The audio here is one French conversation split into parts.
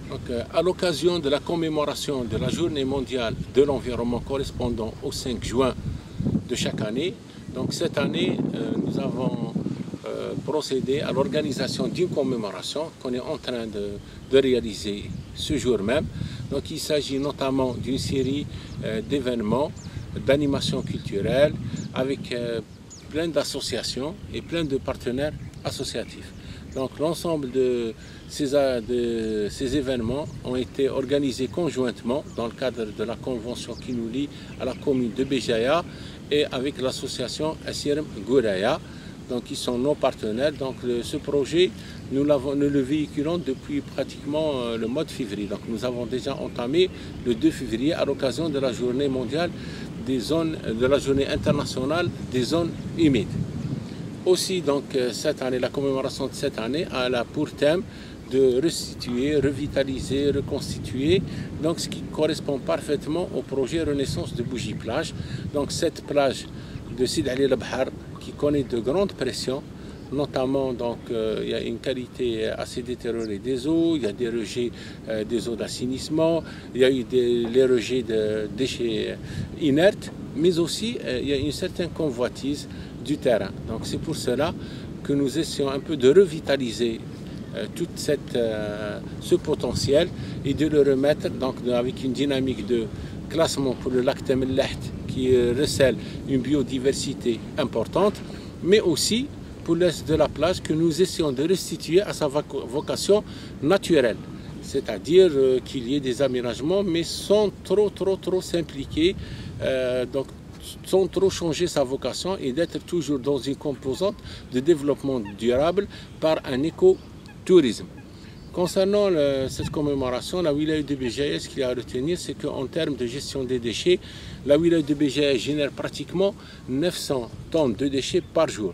Donc, à l'occasion de la commémoration de la Journée mondiale de l'environnement correspondant au 5 juin de chaque année, donc cette année, nous avons procédé à l'organisation d'une commémoration qu'on est en train de réaliser ce jour même. Donc, il s'agit notamment d'une série d'événements, d'animations culturelles avec plein d'associations et plein de partenaires associatifs. Donc l'ensemble de ces événements ont été organisés conjointement dans le cadre de la convention qui nous lie à la commune de Béjaïa et avec l'association Assirem Gouraya, donc qui sont nos partenaires. Donc ce projet, nous le véhiculons depuis pratiquement le mois de février. Donc nous avons déjà entamé le 2 février à l'occasion de la journée mondiale des zones, de la journée internationale des zones humides. Aussi, donc, cette année, la commémoration de cette année a pour thème de restituer, revitaliser, reconstituer, donc ce qui correspond parfaitement au projet Renaissance de Bougie Plage. Donc cette plage de Sidi Ali El Bahar qui connaît de grandes pressions, notamment donc il y a une qualité assez détériorée des eaux, il y a des rejets des eaux d'assainissement, il y a eu les rejets de déchets inertes, mais aussi il y a une certaine convoitise du terrain. Donc c'est pour cela que nous essayons un peu de revitaliser tout ce potentiel et de le remettre donc, avec une dynamique de classement pour le lac Tamellah qui recèle une biodiversité importante, mais aussi pour l'est de la plage que nous essayons de restituer à sa vocation naturelle. C'est-à-dire qu'il y ait des aménagements, mais sans trop s'impliquer, donc sans trop changer sa vocation et d'être toujours dans une composante de développement durable par un écotourisme. Concernant cette commémoration, la wilaya de Béjaïa, ce qu'il y a à retenir, c'est qu'en termes de gestion des déchets, la wilaya de Béjaïa génère pratiquement 900 tonnes de déchets par jour.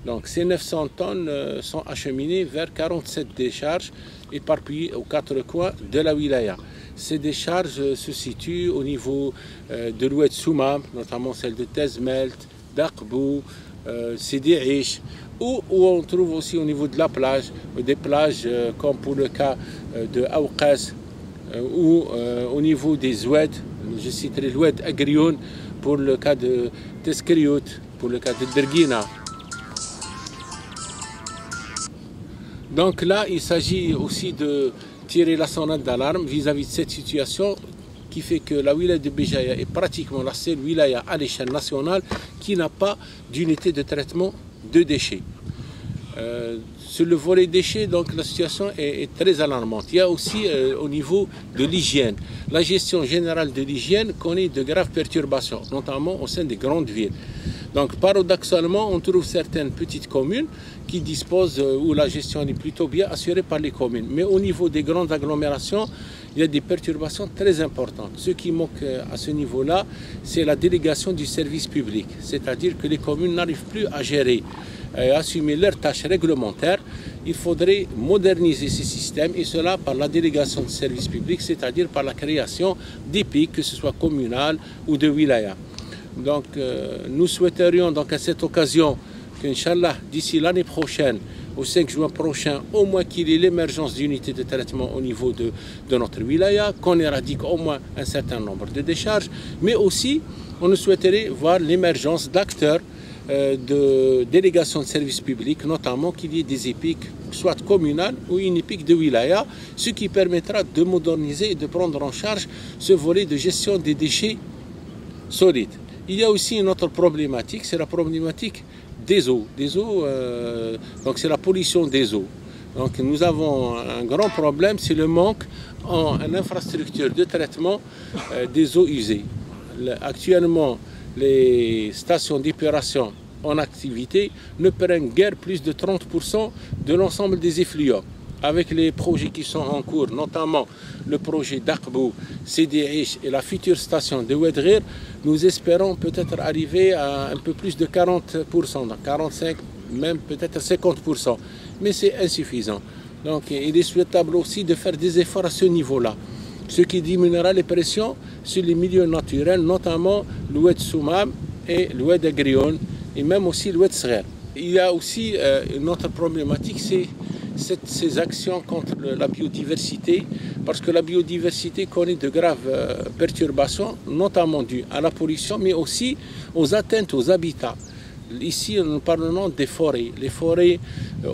Donc ces 900 tonnes sont acheminées vers 47 décharges éparpillées aux 4 coins de la wilaya. Ces décharges se situent au niveau de l'oued Soumam, notamment celle de Tezmelt, d'Aqbou, Sidi Aish, où on trouve aussi au niveau de la plage, des plages comme pour le cas de Aouqas, ou au niveau des oueds, je citerai l'oued Agrioun pour le cas de Teskriout, pour le cas de Derguina. Donc là, il s'agit aussi de tirer la sonnette d'alarme vis-à-vis de cette situation qui fait que la wilaya de Béjaïa est pratiquement la seule wilaya à l'échelle nationale qui n'a pas d'unité de traitement de déchets. Sur le volet déchets, donc, la situation est très alarmante. Il y a aussi au niveau de l'hygiène. La gestion générale de l'hygiène connaît de graves perturbations, notamment au sein des grandes villes. Donc paradoxalement, on trouve certaines petites communes qui disposent, où la gestion est plutôt bien assurée par les communes. Mais au niveau des grandes agglomérations, il y a des perturbations très importantes. Ce qui manque à ce niveau-là, c'est la délégation du service public. C'est-à-dire que les communes n'arrivent plus à gérer et assumer leurs tâches réglementaires. Il faudrait moderniser ces systèmes et cela par la délégation de service public, c'est-à-dire par la création d'EPIC, que ce soit communal ou de wilaya. Donc nous souhaiterions donc à cette occasion qu'Inch'Allah, d'ici l'année prochaine, au 5 juin prochain, au moins qu'il y ait l'émergence d'unités de traitement au niveau de notre wilaya, qu'on éradique au moins un certain nombre de décharges, mais aussi on souhaiterait voir l'émergence d'acteurs de délégation de services publics, notamment qu'il y ait des EPIC, soit communales ou une EPIC de wilaya, ce qui permettra de moderniser et de prendre en charge ce volet de gestion des déchets solides. Il y a aussi une autre problématique, c'est la problématique des eaux. Donc c'est la pollution des eaux. Donc nous avons un grand problème, c'est le manque en infrastructure de traitement des eaux usées. Actuellement, les stations d'épuration en activité ne prennent guère plus de 30% de l'ensemble des effluents. Avec les projets qui sont en cours, notamment le projet d'Aqbou, Sidi Aish et la future station de Oued Ghir, nous espérons peut-être arriver à un peu plus de 40%, donc 45%, même peut-être 50%. Mais c'est insuffisant. Donc il est souhaitable aussi de faire des efforts à ce niveau-là, ce qui diminuera les pressions sur les milieux naturels, notamment l'oued Soumam et l'oued Agrioun, et même aussi l'oued Sghir. Il y a aussi une autre problématique, c'est ces actions contre la biodiversité, parce que la biodiversité connaît de graves perturbations, notamment dues à la pollution, mais aussi aux atteintes aux habitats. Ici, nous parlons des forêts. Les forêts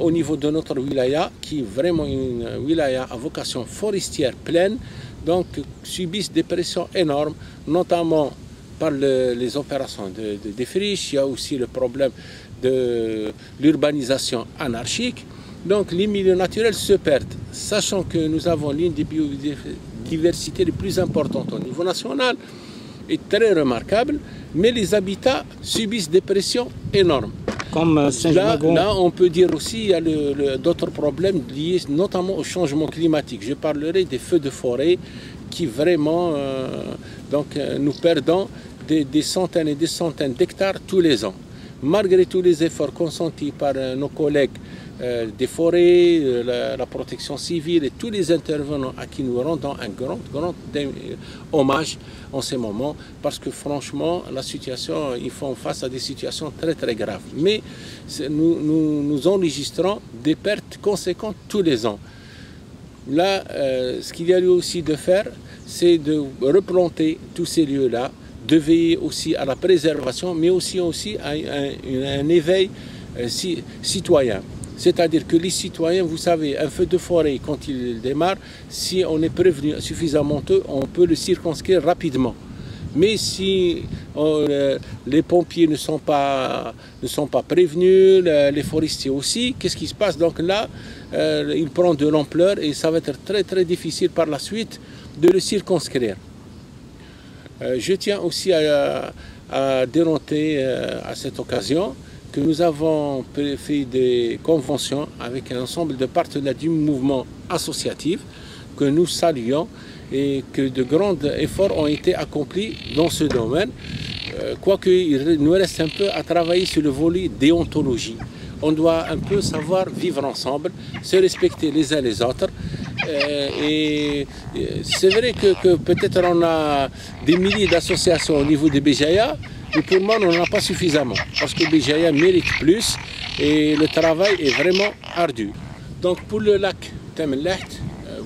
au niveau de notre wilaya, qui est vraiment une wilaya à vocation forestière pleine, donc subissent des pressions énormes, notamment par les opérations de défriche. Il y a aussi le problème de l'urbanisation anarchique. Donc les milieux naturels se perdent, sachant que nous avons l'une des biodiversités les plus importantes au niveau national, est très remarquable, mais les habitats subissent des pressions énormes. Comme là, on peut dire aussi qu'il y a d'autres problèmes liés notamment au changement climatique. Je parlerai des feux de forêt qui vraiment, nous perdons des centaines et des centaines d'hectares tous les ans. Malgré tous les efforts consentis par nos collègues des forêts, la protection civile et tous les intervenants à qui nous rendons un grand hommage en ces moments, parce que franchement, la situation, ils font face à des situations très très graves. Mais nous enregistrons des pertes conséquentes tous les ans. Là, ce qu'il y a lieu aussi de faire, c'est de replanter tous ces lieux-là, de veiller aussi à la préservation, mais aussi à un éveil citoyen. C'est-à-dire que les citoyens, vous savez, un feu de forêt, quand il démarre, si on est prévenu suffisamment tôt, on peut le circonscrire rapidement. Mais si les pompiers ne sont pas prévenus, les forestiers aussi, qu'est-ce qui se passe? Donc là, il prend de l'ampleur et ça va être très très difficile par la suite de le circonscrire. Je tiens aussi à dénoter à cette occasion que nous avons fait des conventions avec un ensemble de partenaires du mouvement associatif que nous saluons et que de grands efforts ont été accomplis dans ce domaine, quoique il nous reste un peu à travailler sur le volet déontologie. On doit un peu savoir vivre ensemble, se respecter les uns les autres. Et c'est vrai que peut-être on a des milliers d'associations au niveau de Béjaïa, mais pour moi, on n'en a pas suffisamment, parce que Béjaïa mérite plus et le travail est vraiment ardu. Donc pour le lac Tamellah,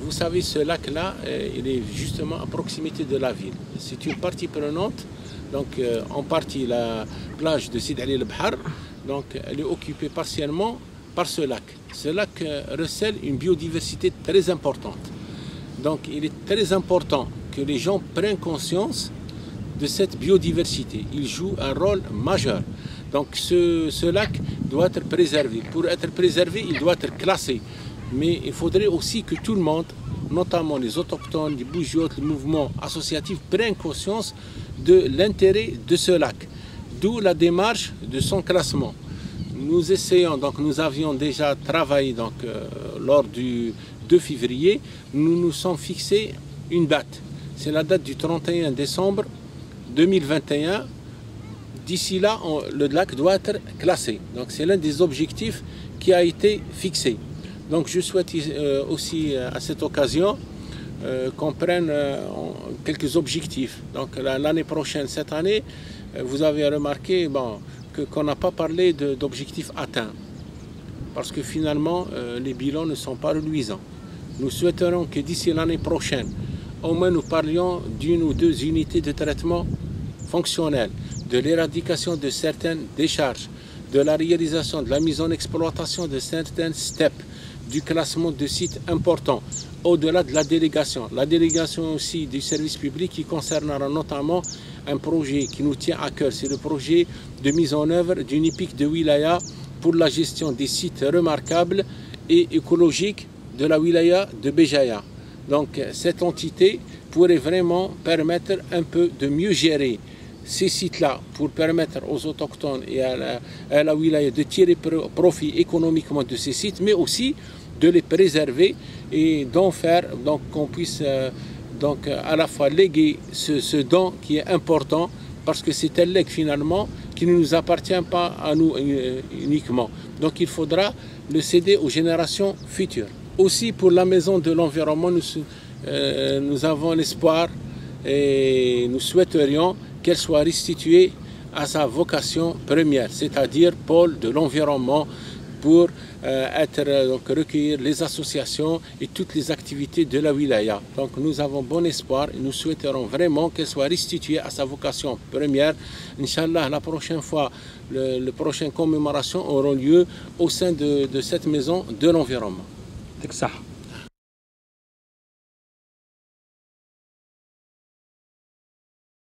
vous savez, ce lac-là, il est justement à proximité de la ville. C'est une partie prenante, donc en partie la plage de Sidi Ali el-Bahar, donc elle est occupée partiellement par ce lac. Ce lac recèle une biodiversité très importante. Donc il est très important que les gens prennent conscience de cette biodiversité. Il joue un rôle majeur. Donc ce lac doit être préservé. Pour être préservé, il doit être classé. Mais il faudrait aussi que tout le monde, notamment les autochtones, les bougiotes, le mouvement associatif, prennent conscience de l'intérêt de ce lac. D'où la démarche de son classement. Nous essayons, donc nous avions déjà travaillé lors du 2 février, nous nous sommes fixés une date. C'est la date du 31 décembre 2021. D'ici là, le lac doit être classé. Donc c'est l'un des objectifs qui a été fixé. Donc je souhaite aussi à cette occasion qu'on prenne quelques objectifs. Donc l'année prochaine, cette année, vous avez remarqué qu'on n'a pas parlé d'objectifs atteints. Parce que finalement, les bilans ne sont pas reluisants. Nous souhaiterons que d'ici l'année prochaine, au moins nous parlions d'une ou deux unités de traitement fonctionnelles, de l'éradication de certaines décharges, de la réalisation de la mise en exploitation de certaines steppes, du classement de sites importants, au-delà de la délégation aussi du service public qui concernera notamment un projet qui nous tient à cœur, c'est le projet de mise en œuvre d'une EPIC de wilaya pour la gestion des sites remarquables et écologiques de la wilaya de Béjaïa. Donc cette entité pourrait vraiment permettre un peu de mieux gérer ces sites-là pour permettre aux autochtones et à la wilaya de tirer profit économiquement de ces sites, mais aussi de les préserver et d'en faire qu'on puisse à la fois léguer ce don qui est important, parce que c'est un legs finalement qui ne nous appartient pas à nous uniquement. Donc il faudra le céder aux générations futures. Aussi pour la maison de l'environnement, nous avons l'espoir et nous souhaiterions qu'elle soit restituée à sa vocation première, c'est-à-dire pôle de l'environnement pour recueillir les associations et toutes les activités de la wilaya. Donc nous avons bon espoir et nous souhaiterons vraiment qu'elle soit restituée à sa vocation première. Inch'Allah, la prochaine fois, les prochaines commémorations auront lieu au sein de cette maison de l'environnement.